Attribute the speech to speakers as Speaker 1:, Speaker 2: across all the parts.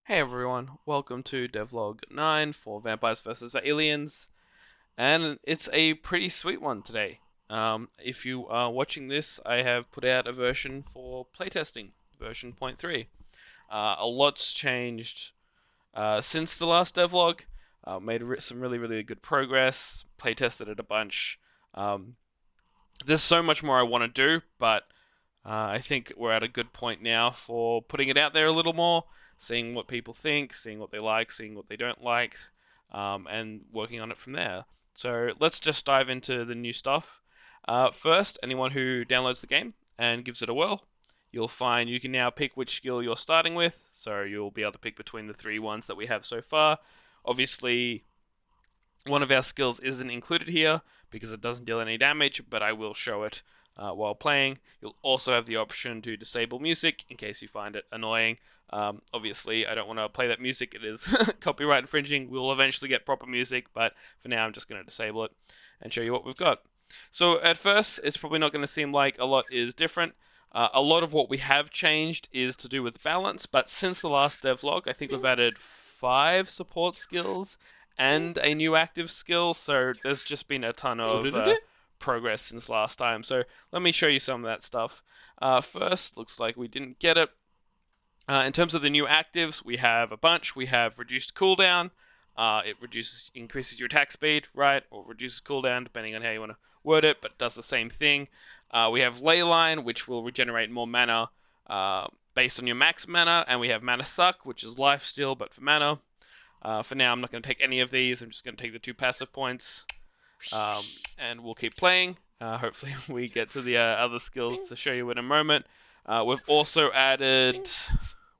Speaker 1: Hey everyone, welcome to Devlog 9 for Vampires vs. Aliens, and it's a pretty sweet one today. If you are watching this, I have put out a version for playtesting, version 0.3. A lot's changed since the last devlog. Made some really good progress, playtested it a bunch. Um, there's so much more I want to do, but I think we're at a good point now for putting it out there a little more, seeing what people think, seeing what they like, seeing what they don't like, and working on it from there. So let's just dive into the new stuff. First, anyone who downloads the game and gives it a whirl, you'll find you can now pick which skill you're starting with. So you'll be able to pick between the three ones that we have so far. Obviously, one of our skills isn't included here because it doesn't deal any damage, but I will show it while playing. You'll also have the option to disable music in case you find it annoying. Obviously, I don't want to play that music. It is copyright infringing. We'll eventually get proper music, but for now I'm just going to disable it and show you what we've got. So at first, it's probably not going to seem like a lot is different. A lot of what we have changed is to do with balance, but since the last devlog, I think we've added 5 support skills and a new active skill, so there's just been a ton of progress since last time. So let me show you some of that stuff. First, looks like we didn't get it. In terms of the new actives, we have a bunch. We have reduced cooldown. It increases your attack speed, right? Or reduces cooldown, depending on how you want to word it, but it does the same thing. We have Leyline, which will regenerate more mana based on your max mana, and we have Mana Suck, which is life steal, but for mana. For now, I'm not going to take any of these. I'm just going to take the 2 passive points, and we'll keep playing. Hopefully, we get to the other skills to show you in a moment. We've also added...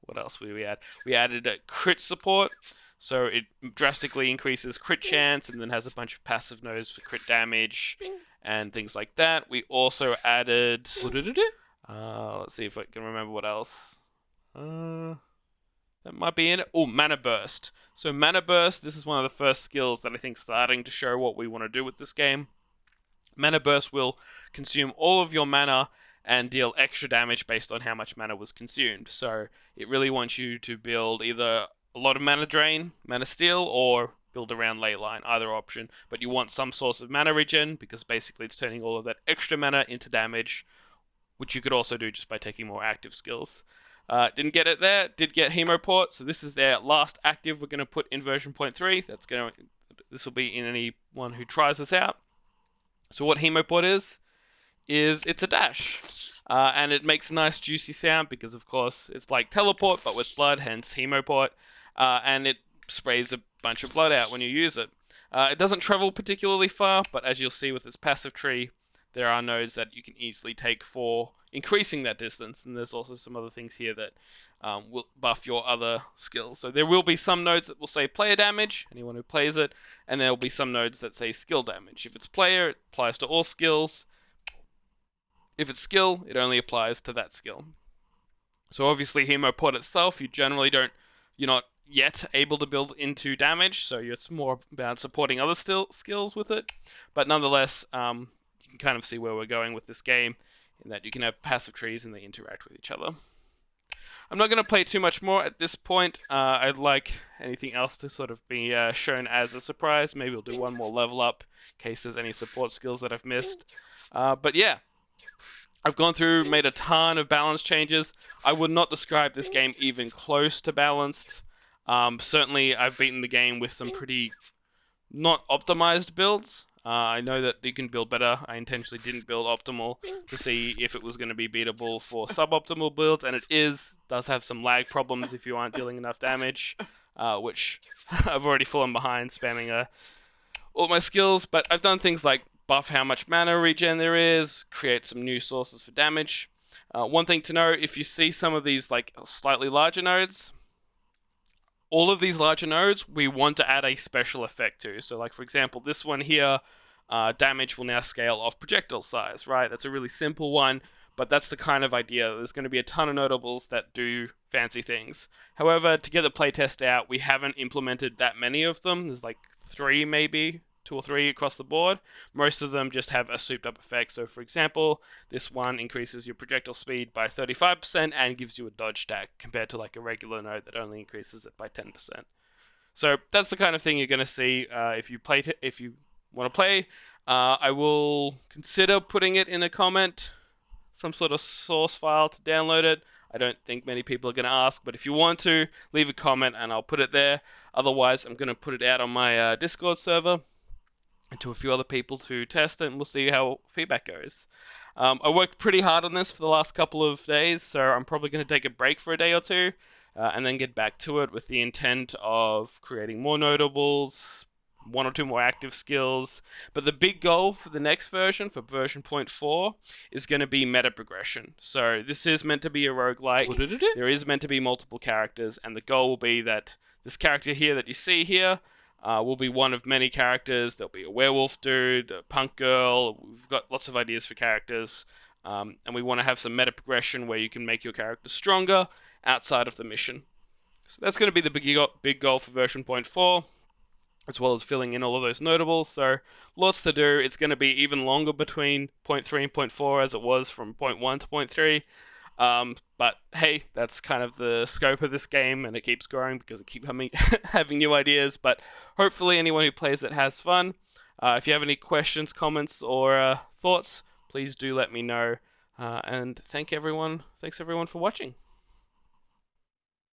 Speaker 1: What else did we add? We added a crit support, so it drastically increases crit chance and then has a bunch of passive nodes for crit damage and things like that. We also added... let's see if I can remember what else. That might be in it. Oh, Mana Burst. So Mana Burst, this is one of the first skills that I think starting to show what we want to do with this game. Mana Burst will consume all of your mana and deal extra damage based on how much mana was consumed. So it really wants you to build either a lot of mana drain, mana steal, or build around Leyline, either option. But you want some source of mana regen because basically it's turning all of that extra mana into damage, which you could also do just by taking more active skills. Didn't get it there. Did get Hemoport. So this is their last active we're going to put in version 0.3. This will be in anyone who tries this out. So what Hemoport is it's a dash. And it makes a nice juicy sound because of course it's like teleport but with blood, hence Hemoport. And it sprays a bunch of blood out when you use it. It doesn't travel particularly far, but as you'll see with its passive tree, there are nodes that you can easily take for increasing that distance, and there's also some other things here that will buff your other skills. So there will be some nodes that will say player damage, anyone who plays it, and there will be some nodes that say skill damage. If it's player, it applies to all skills. If it's skill, it only applies to that skill. So obviously Hemoport itself, you're not yet able to build into damage, so it's more about supporting other skills with it. But nonetheless, you can kind of see where we're going with this game, in that you can have passive trees and they interact with each other. I'm not going to play too much more at this point. I'd like anything else to sort of be shown as a surprise. Maybe we'll do one more level up in case there's any support skills that I've missed. But yeah, I've gone through, made a ton of balance changes. I would not describe this game even close to balanced. Certainly, I've beaten the game with some pretty not optimized builds. I know that you can build better. I intentionally didn't build optimal to see if it was going to be beatable for suboptimal builds, and it does have some lag problems if you aren't dealing enough damage, which I've already fallen behind spamming all my skills, but I've done things like buff how much mana regen there is, create some new sources for damage. One thing to know, if you see some of these like slightly larger nodes, all of these larger nodes, we want to add a special effect to. So like for example, this one here, damage will now scale off projectile size, right? That's a really simple one, but that's the kind of idea. There's going to be a ton of notables that do fancy things. However, to get the playtest out, we haven't implemented that many of them. There's like 3 maybe 2 or 3 across the board. Most of them just have a souped up effect. So for example, this one increases your projectile speed by 35% and gives you a dodge stack compared to like a regular node that only increases it by 10%. So that's the kind of thing you're going to see if you want to play. I will consider putting it in a comment, some sort of source file to download it. I don't think many people are going to ask, but if you want to, leave a comment and I'll put it there. Otherwise, I'm going to put it out on my Discord server and to a few other people to test it, and we'll see how feedback goes. I worked pretty hard on this for the last couple of days, so I'm probably going to take a break for a day or two, and then get back to it with the intent of creating more notables, 1 or 2 more active skills. But the big goal for the next version, for version 0.4, is going to be meta progression. So this is meant to be a roguelike. There is meant to be multiple characters, and the goal will be that this character here that you see here will be one of many characters. There'll be a werewolf dude, a punk girl. We've got lots of ideas for characters. And we want to have some meta progression where you can make your character stronger outside of the mission. So that's going to be the big goal for version 0.4, as well as filling in all of those notables. So lots to do. It's going to be even longer between 0.3 and 0.4 as it was from 0.1 to 0.3. But hey, that's kind of the scope of this game, and it keeps growing because I keep having new ideas. But hopefully anyone who plays it has fun. If you have any questions, comments, or thoughts, please do let me know. And thanks everyone for watching.